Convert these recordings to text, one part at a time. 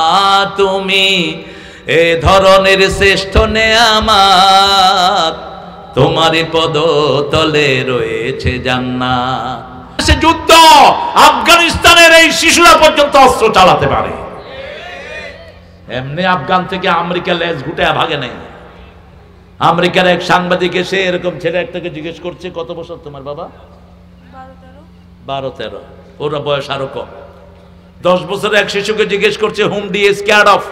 তুমি এ ধরনের শ্রেষ্ঠ নেয়ামত, তোমারই পদতলে রয়েছে জান্নাত। সে যুদ্ধ, আফগানিস্তানের এই শিশুরা পর্যন্ত অস্ত্র চালাতে পারে। এমনি আফগান থেকে আমেরিকা লেজ ঘুটে ভাগে নাই। আমেরিকার এক সাংবাদিক এসে এরকম ছেলে একটাকে জিজ্ঞেস করছে, কত বছর তোমার বাবা? 12-13। ওরা বয়স আরো কম। 10 বছরের এক শিশুকে জিজ্ঞেস করছে, হুম ডি স্কেয়ার্ড অফ,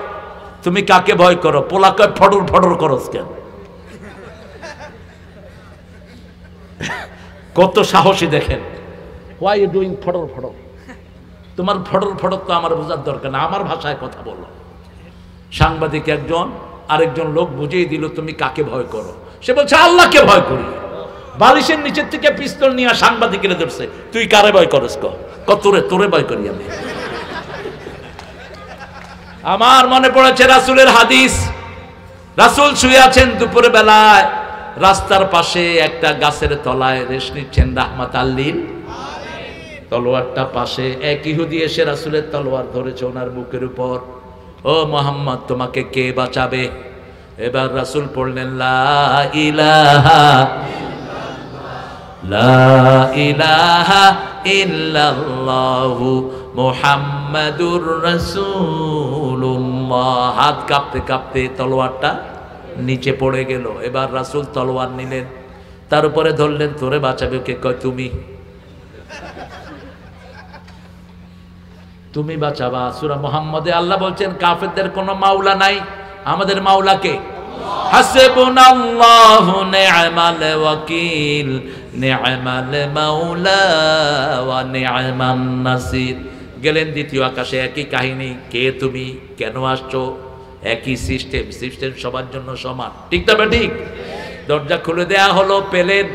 তুমি কাকে ভয় করো? পোলাকে ফটর ফটর করো কেন? কত সাহসী দেখেন। হোয়াই ইউ ডুইং ফটর ফটর? তোমার ফটর ফটর তো আমার বোঝার দরকার না, আমার ভাষায় কথা বলো। সাংবাদিক একজন আরেকজন লোক বুঝিয়ে দিল, তুমি কাকে ভয় করো? সে বলছে, আল্লাহকে ভয় করি। বালিশের নিচের থেকে পিস্তল নিয়ে সাংবাদিকের ধরছে, তুই কারে ভয় করস? তোরে ভয় করি আমি। আমার মনে পড়েছে রাসূলের হাদিস। রাসূল শুয়ে আছেন দুপুর বেলায় রাস্তার পাশে একটা গাছের তলায়, রেস্ট নিচ্ছেন রাহমাতাল লিল আলামিন। তলোয়ারটা পাশে, এক ইহুদি এসে রাসূলের তলোয়ার ধরেছে ওনার বুকের উপর। ও মুহাম্মদ, তোমাকে কে বাঁচাবে? এবার রাসূল পড়লেন, লা ইলাহা ইল্লাল্লাহু মুহাম্মাদুর রাসূলুল্লাহ। হাত কাঁপতে কাঁপতে তলোয়ারটা নিচে পড়ে গেল। এবার রাসূল তলোয়ার নিলেন, তার উপরে ধরলেন, তোরে বাঁচাবে কে? কয় তুমি বাঁচাবা। সূরা মুহাম্মদে আল্লাহ বলছেন, কাফেরদের কোনো মাওলা নাই, আমাদের মাওলা কে? হাসবুনাল্লাহু নি'মাল ওয়াকিল, নি'মাল মাওলা ওয়া নি'মান নাসির। গেলেন দ্বিতীয় আকাশে, একই কাহিনী, কে তুমি, কেন আসছো? একই সিস্টেম সবার জন্য সমান, ঠিক তবে ঠিক। দরজা খুলে দেয়া হলো, পেলেন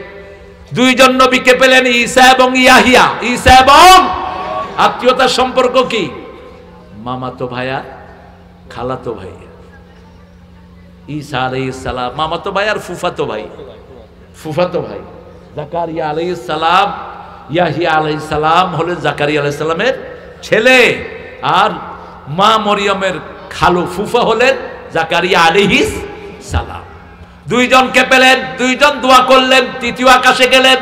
দুইজন নবীকে পেলেন, ঈসা এবং ইয়াহিয়া। ঈসা এবং আত্মীয়তার সম্পর্ক কি? মামাতো ভাইয়া, খালাতো ভাই। ঈসা আলাইহিস সালাম মামাতো ভাই আর ফুফাতো ভাই। জাকারিয়া আলাইহিস সালাম, ইয়াহিয়া আলাইহিস সালাম হলেন জাকারিয়া আলাইহিস সালামের ছেলে, আর মা মরিয়মের খালু ফুফা হলেন জাকারিয়া আলাইহিস সালাম। দুইজনকে পেলেন, দুইজন দোয়া করলেন। তৃতীয় আকাশে গেলেন,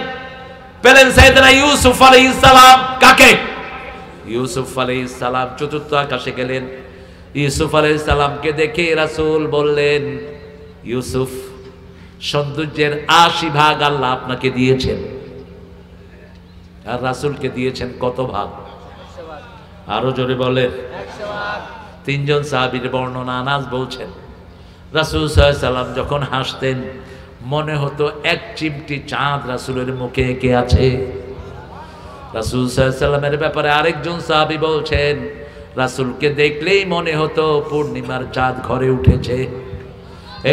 পেলেন সাইয়েদনা ইউসুফ আলাইহিস সালাম। কাকে? ইউসুফ আলাইহিস সালাম। চতুর্থ আকাশে গেলেন, ইউসুফ আলাইহিস সালামকে দেখে রাসূল বললেন, ইউসুফ, সৌন্দর্যের 80 ভাগ আল্লাহ আপনাকে দিয়েছেন, আর রাসূলকে দিয়েছেন কত ভাগ? আরো জোরে বলেন। 100 ভাগ। তিনজন সাহাবীর বর্ণনা আনাস বলছেন, রাসূল সাল্লাল্লাহু আলাইহি সাল্লাম যখন হাসতেন মনে হতো এক চিমটি চাঁদ রাসূলের মুখে এঁকে আছে। রাসূল সাল্লাল্লাহু আলাইহি সাল্লামের ব্যাপারে আরেকজন সাহাবী বলছেন, রাসূলকে দেখলেই মনে হতো পূর্ণিমার চাঁদ ঘরে উঠেছে।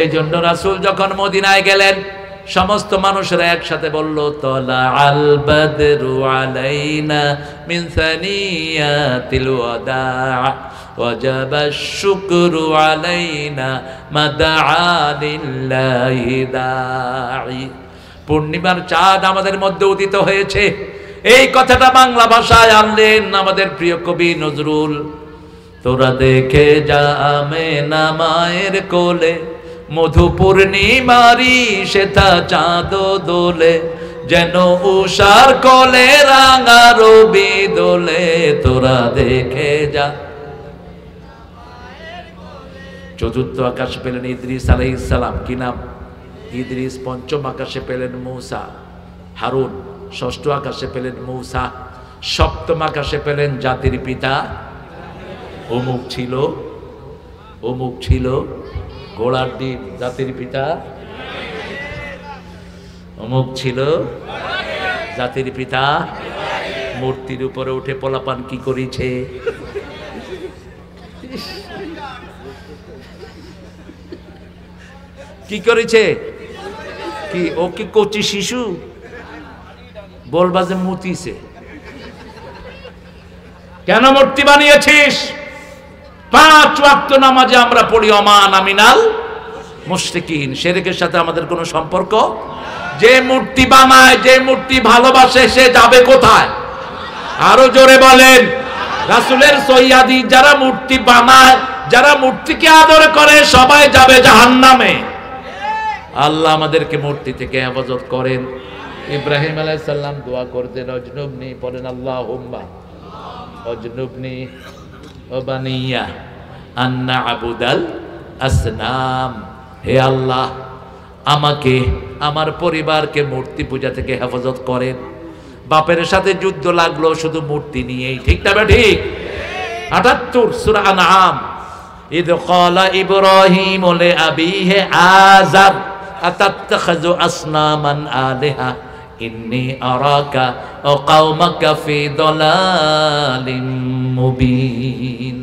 এই জন্য রাসূল যখন মদিনায় গেলেন, সমস্ত মানুষরা একসাথে বলল, তলা আল বদরু আলাইনা মিন সানিয়াতিল ওয়াদা ওয়াজাবা শুকরু আলাইনা মাদআ লিল্লাহি দাঈ। পূর্ণিমার চাঁদ আমাদের মধ্যে উদিত হয়েছে, এই কথাটা বাংলা ভাষায় আনলেন আমাদের প্রিয় কবি নজরুল। তোরা দেখে যা আমেনা মায়ের কোলে, মধু পূর্ণিমারি সেথা চাঁদ দোলে, যেন উষার কোলে রাঙা রবি দোলে, তোরা দেখে যা। চতুর্থ আকাশে পেলেন ইদ্রিস আলাইহিস সালাম। কি নাম? ইদ্রিস। পঞ্চম আকাশে পেলেন মূসা, হারুন। ষষ্ঠ আকাশে পেলেন মূসা। সপ্তম আকাশে পেলেন জাতির পিতা। অমুক ছিল ঘোড়ার ডিম, জাতির পিতা। অমুক ছিল জাতির পিতা। মূর্তির উপরে উঠে পোলাপান কি করেছে? কি করেছে? কি ও কি কচি শিশু? বলবা যে মুতিছে। কেন মূর্তি বানিয়েছিস? 5 ওয়াক্ত নামাজে আমরা পড়ি ওমান আমিনাল মুশরিকিন। শিরকের সাথে আমাদের কোনো সম্পর্ক। যে মূর্তি বানায়, যে মূর্তি ভালোবাসে, সে যাবে কোথায়? আরো জোরে বলেন। রাসূলের সৈয়াদি যারা মূর্তি বানায়, যারা মূর্তিকে আদর করে, সবাই যাবে জাহান্নামে। আল্লাহ আমাদেরকে মূর্তি থেকে হেফাজত করেন। ইব্রাহিম আলাইহিস সালাম দোয়া করতেন, অজনুবনি, পড়েন আল্লাহুম্মা অজনুবনি ওয়া বানিয়া আন না'বুদাল আসনাম। হে আল্লাহ, আমাকে, আমার পরিবারকে মূর্তি পূজা থেকে হেফাজত করেন। বাপের সাথে যুদ্ধ লাগলো শুধু মূর্তি নিয়েই, ঠিক না ঠিক? ৭৮ সূরা আনআম। ইদ ক্বালা ইব্রাহিম লিআবিহি আযার আতাত্তাখিযু আসনামান আলিহা ইন্নী আরাকা ওয়া কওমাকা ফি দালালিম মুবিন।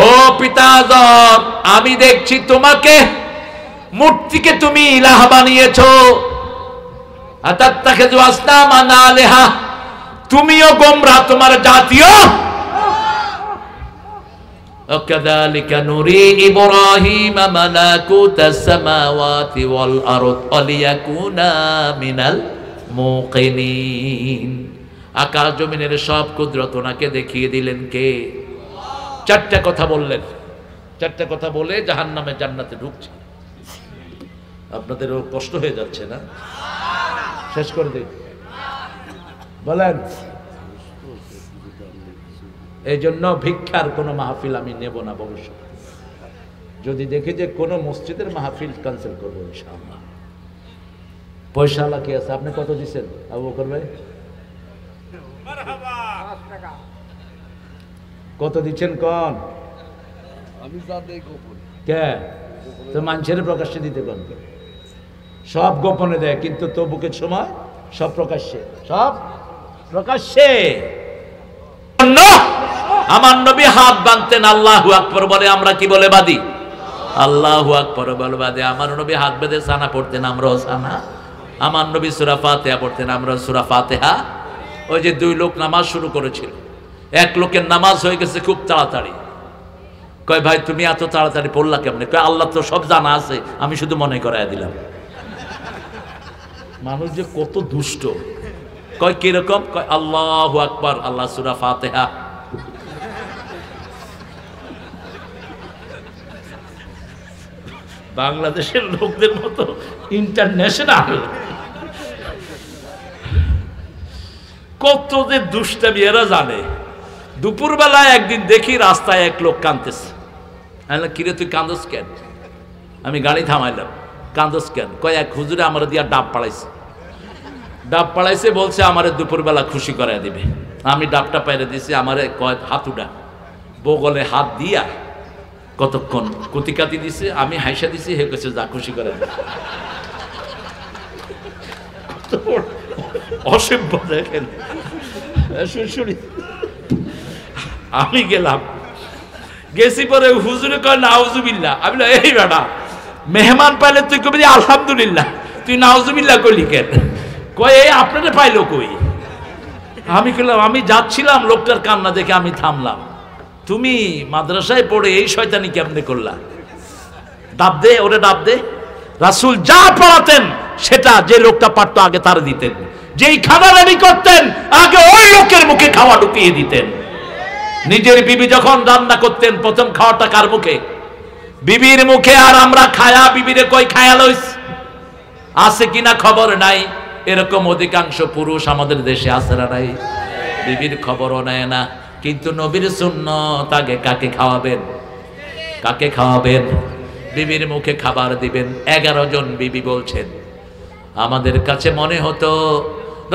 ও পিতাধর, আমি দেখছি তোমাকে, মূর্তিকে তুমি ইলাহ বানিয়েছো। আতাত্তাখিযু আসনামান আলিহা, তুমিও গোমরাহ, তোমার জাতীয়। وكذلك نري إبراهيم ملكوت السماوات والأرض وليكون من الموقنين। আকাশ জমিনের সব কুদরত ওনাকে দেখিয়ে দিলেন কে? চারটা কথা বললেন, চারটা কথা বলে জাহান্নামে জান্নাতে ঢুকছে। আপনাদেরও কষ্ট হয়ে যাচ্ছে না? শেষ করে দিন, বলেন। এই জন্য ভিক্ষার কোনো মাহফিল আমি নেব না ভবিষ্যতে। যদি দেখি যে কোনো মসজিদের মাহফিল ক্যান্সেল করবো ইনশাআল্লাহ। পয়সাওয়ালা কি আছে? আপনি কত দিচ্ছেন আবু বকর ভাই? কত দিচ্ছেন কোন? কে তো মানুষের প্রকাশ্যে দিতে কোন? সব গোপনে দেয়, কিন্তু তবুকের সময় সব প্রকাশ্যে, সব প্রকাশ্যে। আমার নবী হাত বাঁধতেন, আল্লাহু আকবার বলে, আমরা কি বলে বাঁধি? আল্লাহু আকবার বলে বাঁধে। আমার নবী হাত বেঁধে সানা পড়তেন, আমরাও সানা। আমার নবী সূরা ফাতিহা পড়তেন, আমরা সূরা ফাতিহা। ওই যে দুই লোক নামাজ শুরু করেছিল, এক লোকের নামাজ হয়ে গেছে খুব তাড়াতাড়ি। কয় ভাই তুমি এত তাড়াতাড়ি পড়লা কেমনে? কয় আল্লাহ তো সব জানা আছে, আমি শুধু মনে করায় দিলাম। মানুষ যে কত দুষ্ট। কয় কিরকম? কয় আল্লাহু আকবার, আল্লাহ সূরা ফাতিহা। বাংলাদেশের লোকদের মতো ইন্টারন্যাশনাল কত যে দুষ্টামি এরা জানে। দুপুরবেলায় একদিন দেখি রাস্তায় এক লোক কাঁদতেছে। আমি কিরে তুই কান্দস কেন? আমি গাড়ি থামাইলাম। কান্দস কেন? কয় এক হুজুরে আমার দিয়া ডাব পাড়াইছে। ডাব পাড়াইছে, বলছে আমারে দুপুরবেলা খুশি করাই দিবে। আমি ডাবটা পাইরে দিছি, আমারে কয় হাতুডা বগলে হাত দিয়া কতক্ষণ কতিকাতি দিছে, আমি হাইসা দিছি, হে কেছে যা খুশি করে। অসভ্য দেখেন। শুনি আমি গেলাম, গেছি পরে হুজুরে কয় নাউজুবিল্লাহ। আমি এই বেটা মেহমান পাইলে তুই কবি আলহামদুলিল্লাহ, তুই নাউজুবিল্লাহ কইলি কেন? কয় এই আপনারা পাইলো কই? আমি কইলাম আমি যাচ্ছিলাম, লোকটার কান্না দেখে আমি থামলাম। তুমি মাদ্রাসায় পড়ে এই শয়তানি কেমনে করলা? ডাব দে, ওরে ডাব দে। রাসূল যা পড়াতেন সেটা যে লোকটা পারতো আগে তার দিতেন, যেই খানা রেডি করতেন আগে ওই লোকের মুখে খাওয়া ঢুকিয়ে দিতেন। নিজের বিবি যখন রান্না করতেন প্রথম খাওয়াটা কার মুখে? বিবির মুখে। আর আমরা খায়া বিবিরে কই খায়া লইস? আছে কিনা খবর নাই। এরকম অধিকাংশ পুরুষ আমাদের দেশে আছে না নাই? বিবির খবরও নেয় না। কিন্তু নবীর সুন্নাত আগে কাকে খাওয়াবেন? কাকে খাওয়াবেন? বিবির মুখে খাবার দিবেন। 11 জন বিবি বলছেন। আমাদের কাছে মনে হতো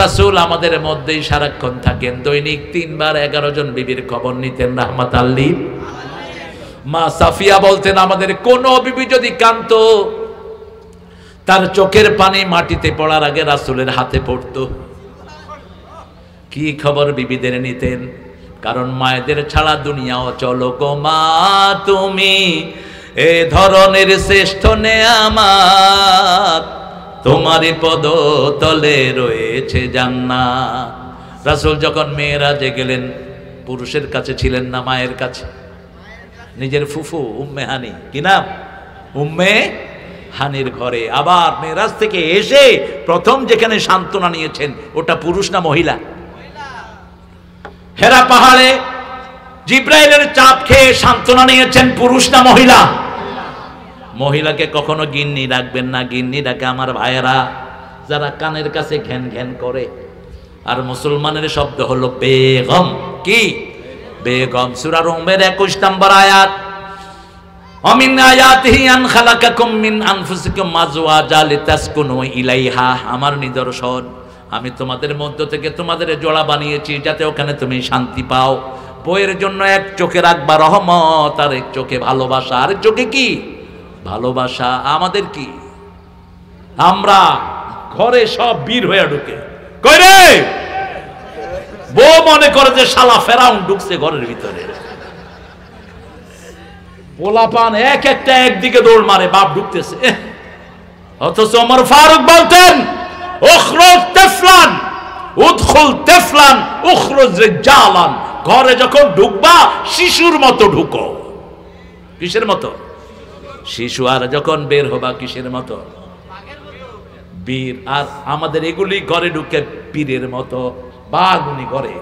রাসূল আমাদের মধ্যেই সারাক্ষণ থাকেন, দৈনিক 3 বার 11 জন বিবির খবর নিতেন রাহমাতাল লিল। মা সাফিয়া বলতেন আমাদের কোন বিবি যদি কাঁদতো, তার চোখের পানি মাটিতে পড়ার আগে রাসূলের হাতে পড়তো। কি খবর বিবিদের নিতেন? কারণ মায়েদের ছাড়া দুনিয়াও চলো গো মা, তুমি এ ধরনের শ্রেষ্ঠ নেয়ামত, তোমারই পদতলে রয়েছে জান্নাত। রাসূল যখন মেরাজে গেলেন, পুরুষের কাছে ছিলেন না, মায়ের কাছে। নিজের ফুফু উম্মে হানি, কি নাম? উম্মে হানির ঘরে। আবার মেরাজ থেকে এসে প্রথম যেখানে সান্ত্বনা নিয়েছেন ওটা পুরুষ না মহিলা? হেরা পাহাড়ে জিব্রাইলের চাপ খেয়ে সান্ত্বনা নিয়েছেন পুরুষ না মহিলা? মহিলাকে কখনো গিন্নি ডাকবেন না, গিন্নি ডাকে আমার ভাইয়েরা যারা কানের কাছে ঘ্যান ঘ্যান করে। আর মুসলমানের শব্দ হলো বেগম। কি বেগম? সূরা রুমের 21 নম্বর আয়াত, অমিন আয়াতিহি আন খালাকাকুম মিন আনফুসিকুম আজওয়াজা লিতাসকুনু ইলাইহা। আমার নিদর্শন, আমি তোমাদের মধ্য থেকে তোমাদের জোড়া বানিয়েছি যাতে ওখানে তুমি শান্তি পাও। বইয়ের জন্য এক চোখে রাখবা রহমত, আর এক চোখে ভালোবাসা। আর চোখে কি? ভালোবাসা। আমাদের কি? আমরা ঘরে সব বীর হয়ে ঢুকে, কই রে বউ মনে করে যে শালা ফেরাউন ঢুকছে ঘরের ভিতরে। পোলাপান এক একটা একদিকে দৌড় মারে, বাপ ঢুকতেছে। অথচ ওমর ফারুক বলতেন উখরুজ তিফলান উদখুল তিফলান উখরুজ রিজালান। ঘরে যখন ঢুকবা শিশুর মতো ঢুকো। কিসের মতো? শিশু। আর যখন বের হবা কিসের মতো? বীর। আর আমাদের এগুলি ঘরে ঢুকে বীরের মতো বাগুনি ঘরে,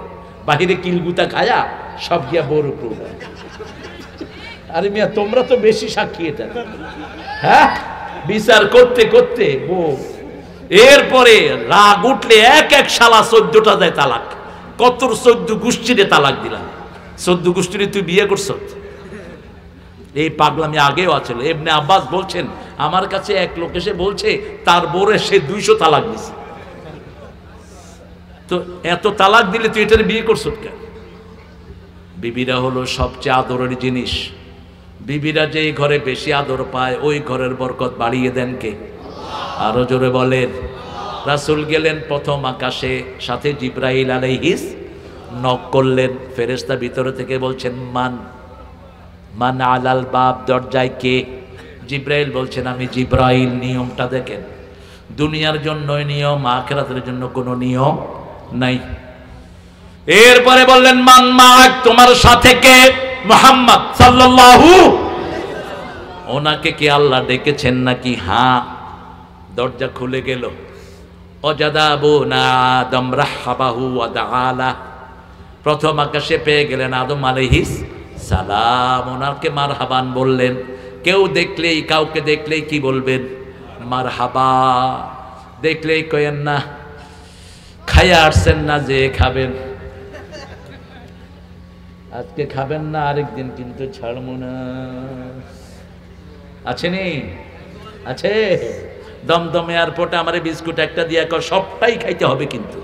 বাহিরে কিলগুতা খায়া সব গিয়া বড় উপর। আরে মিয়া তোমরা তো বেশি সাক্ষী এটা। হ্যাঁ, বিচার করতে করতে বউ। এরপরে রাগ উঠলে এক এক শালা 14টা দেয় তালাক। কত 14 গোষ্ঠীরে তালাক দিলাম। 14 গোষ্ঠীরে তুই বিয়ে করছ? এই পাগলামি আগেও আছিল। ইবনে আব্বাস বলছেন আমার কাছে এক লোক এসে বলছে তার বউরে সে 200 তালাক দিছে। তো এত তালাক দিলে তুই এটার বিয়ে করছ কেন? বিবিরা হলো সবচেয়ে আদরের জিনিস। বিবিরা যেই ঘরে বেশি আদর পায় ওই ঘরের বরকত বাড়িয়ে দেন কে? আরো জোরে বলেন। রাসূল গেলেন প্রথম আকাশে, সাথে জিবরাইল আলাইহিস নক করলেন। ফেরেশতা ভিতরে থেকে বলছেন মান মান আলাল বাব, দরজায় কে? জিবরাইল বলছেন আমি জিবরাইল। নিয়মটা দেখেন, দুনিয়ার জন্যই নিয়ম, আখিরাতের জন্য কোনো নিয়ম নাই। এরপরে বললেন মান মাক, তোমার সাথে কে? মুহাম্মদ সাল্লাল্লাহু। ওনাকে কি আল্লাহ ডেকেছেন নাকি? হ্যাঁ। দরজা খুলে গেল। অজাদাবুনা আদম রাহবাহু ওয়া দাআলা। প্রথম আকাশে পেয়ে গেলেন আদম আলাইহিস সালাম। ওনাকে মারহাবান বললেন। কেউ দেখলেই, কাউকে দেখলেই কি বলবেন? মারহাবা। দেখলেই কয়েন না খাইয়া আসছেন না যে খাবেন। আজকে খাবেন না, আরেকদিন কিন্তু ছাড়বো না। আছে নি? আছে? দমদম এয়ারপোর্টে আমার বিস্কুট একটা দিয়া কর সবটাই খাইতে হবে কিন্তু।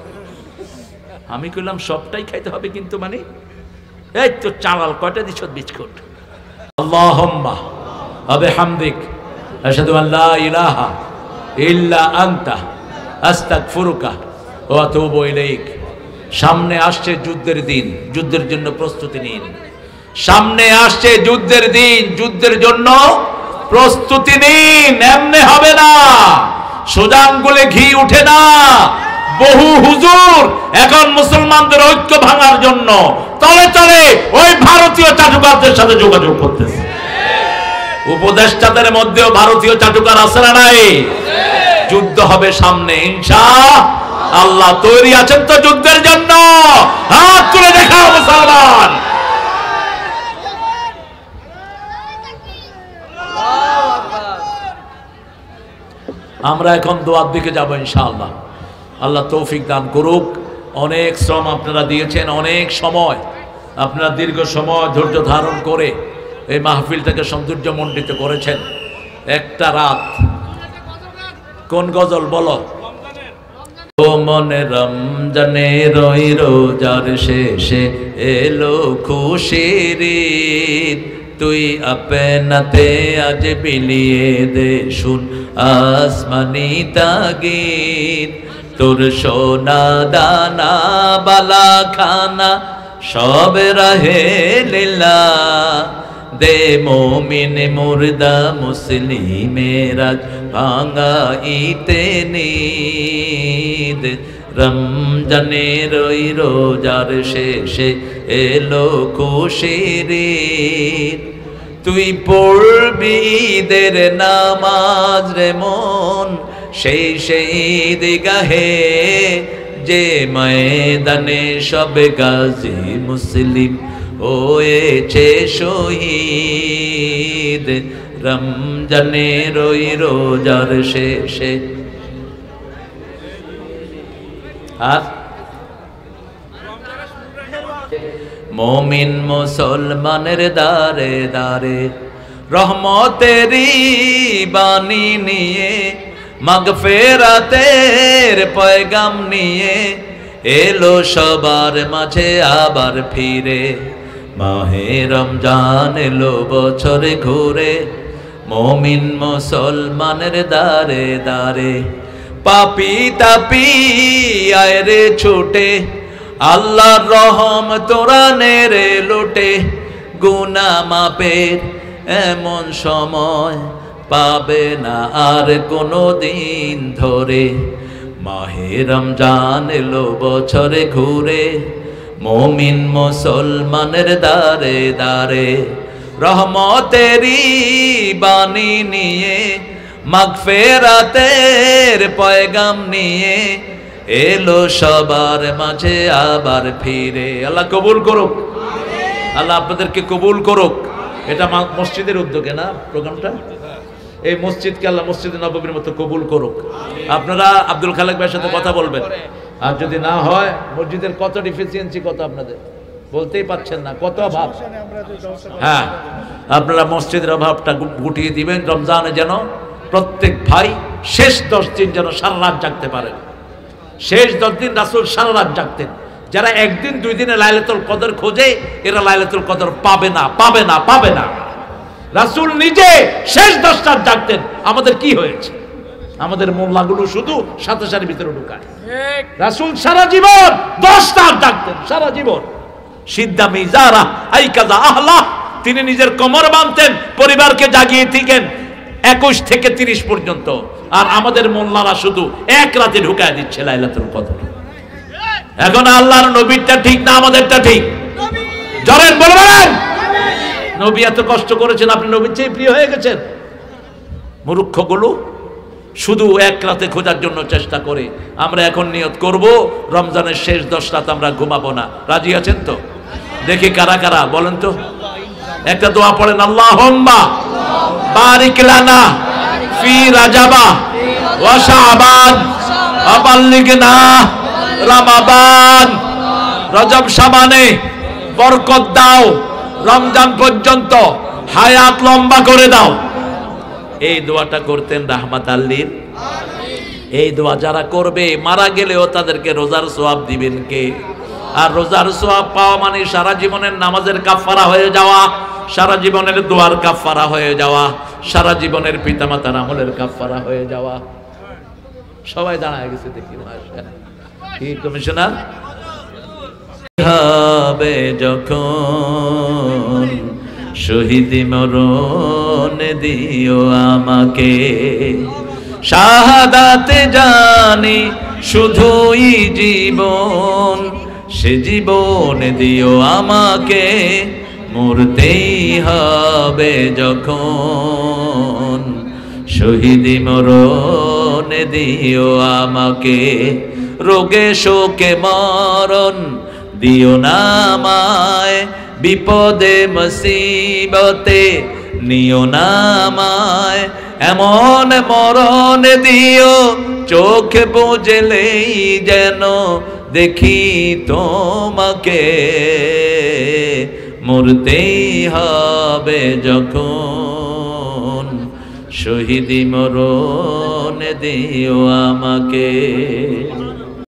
আমি কইলাম সবটাই খাইতে হবে কিন্তু মানে এই তো চালাল কয়টা দিছ বিস্কুট? আল্লাহুম্মা ওয়া বিহামদিক আশহাদু আল লা ইলাহা ইল্লা আনতা আস্তাগফিরুকা ওয়া আতুবু ইলাইক। সামনে আসছে যুদ্ধের দিন, যুদ্ধের জন্য প্রস্তুতি নিন। সামনে আসছে যুদ্ধের দিন, যুদ্ধের জন্য প্রস্তুতি নিন। এমনি হবে না, সোজা আঙ্গুলে ঘি উঠে না। বহু হুজুর এখন মুসলমানদের ঐক্য ভাঙার জন্য তলে তলে ওই ভারতীয় চাটুকারদের সাথে যোগাযোগ করতেছে। উপদেষ্টাদের মধ্যেও ভারতীয় চাটুকার আছে না নাই? যুদ্ধ হবে সামনে ইনশাআল্লাহ। তৈরি আছেন তো যুদ্ধের জন্য? হাত তুলে দেখাও মুসলমান। আমরা এখন দোয়ার দিকে যাব ইনশাআল্লাহ। আল্লাহ তৌফিক দান করুক। অনেক শ্রম আপনারা দিয়েছেন, অনেক সময় আপনারা দীর্ঘ সময় ধৈর্য ধারণ করে এই মাহফিলটাকে সৌন্দর্যমণ্ডিত করেছেন। একটা রাত। কোন গজল বলো? ও মনে রমজানের ওই রোজার শেষে এলো খুশির ঈদ, তুই আপনাতে আজ বিলিয়ে দে শুন আসমানি তাগিদ। তোর সোনা দানা বালা খানা সব রাহে লীলা, দে মোমিন মুর্দা মুসলিমের আজ ভাঙাইতে নিদ। রমজানের ওই রোজার শেষে এলো খুশির ঈদ, তুই পড়বি ঈদের নামাজ রে মন সেই ঈদগাহে, যে ময়দানে সব গাজী মুসলিম হয়েছে শহীদ রমজানের ওই রোজার শেষে। আর মুমিন মুসলমানের দারে দারে রহমতেরই বাণী নিয়ে, মাগফিরাতের পয়গাম নিয়ে এলো সবার মাঝে আবার ফিরে। মাহে রমজান এলো বছরে ঘুরে, মুমিন মুসলমানের দারে দারে। পাপী তাপী আয় রে ছুটে, আল্লাহর রহম তোরা নেরে লুটে। গুনাহ মাপের এমন সময় পাবে না আর কোনো দিন ধরে। মাহে রমজান এলো বছরে ঘুরে, মুমিন মুসলমানের দারে দারে রহমতেরই বাণী নিয়ে, মাগফিরাতের পয়গাম নিয়ে এলো সবার মাঝে আবার ফিরে। আল্লাহ কবুল করুক, আল্লাহ আপনাদেরকে কবুল করুক। এটা মসজিদের উদ্যোগে না প্রোগ্রামটা? এই মসজিদকে আল্লাহ মসজিদে নববীর মতো কবুল করুক। আপনারা আব্দুল খালেক ভাইয়ের সাথে কথা বলবেন, আর যদি না হয় মসজিদের কত ডিফিসিয়েন্সি, কত আপনাদের বলতেই পারছেন না, কত অভাব। হ্যাঁ, আপনারা মসজিদের অভাবটা গুটিয়ে দিবেন। রমজানে যেন প্রত্যেক ভাই শেষ 10 দিন যেন সারা রাত জাগতে পারেন। শেষ 10 দিন রাসূল সারা রাত জাগতেন। যারা একদিন 2 দিনে লাইলাতুল কদর খোঁজে, এরা লাইলাতুল কদর পাবে না, পাবে না, পাবে না। রাসূল নিজে শেষ 10 রাত জাগতেন। আমাদের কি হয়েছে? আমাদের মোল্লাগুলো শুধু সাথে সাথে ভিতরে ঢুকায়। রাসূল সারা জীবন 10 রাত জাগতেন, সারা জীবন। সিদ্ধা মিজারা আইকাজা আহলা, তিনি নিজের কোমর বাঁধতেন, পরিবারকে জাগিয়ে থাকেন 21 থেকে 30 পর্যন্ত। আর আমাদের মোল্লারা শুধু এক রাতে ঢুকায় দিচ্ছে লাইলাতুল কদর। এখন আল্লাহর নবীরটা ঠিক না আমাদেরটা ঠিক? জোরে বলবেন। নবী এত কষ্ট করেছেন, আপনি নবীর চেয়ে প্রিয় হয়ে গেছেন। মূর্খগুলো শুধু এক রাতে খোঁজার জন্য চেষ্টা করে। আমরা এখন নিয়ত করব রমজানের শেষ 10 রাত আমরা ঘুমাবো না। রাজি আছেন তো? দেখি কারা কারা বলেন তো। একটা দোয়া পড়েন, আল্লাহুম্মা বারিক লানা ফি রাজাবা ওয়া শাবান ওয়া বাল্লিগনা রমাদান। রজব শাবানে বরকত দাও, রমজান পর্যন্ত হায়াত লম্বা করে দাও। এই দোয়াটা করতেন রাহমাত আল্লিল। এই দোয়া যারা করবে মারা গেলেও তাদেরকে রোজার সওয়াব দিবেন কে? আর রোজার সওয়াব পাওয়া মানে সারা জীবনের নামাজের কাফারা হয়ে যাওয়া, সারা জীবনের দোয়ার কাফারা হয়ে যাওয়া, সারা জীবনের পিতামাতার আমলের কাফারা হয়ে যাওয়া। সবাই দাঁড়ায় গেছে দেখি। কি কমিশনার হবে যখন শহীদি মরণ দিও আমাকে, শাহাদাতে জানি শুধুই জীবন, সে জীবন দিও আমাকে। মরতেই হবে যখন শহীদি মরণ দিও আমাকে। রোগে শোকে মরণ দিও না আমায়, বিপদে মুসিবতে নিও না আমায়। এমন মরণ দিও চোখ বুঝলেই যেন দেখি তোমাকে। মরতেই হবে যখন শহীদি মরণ দিও আমাকে।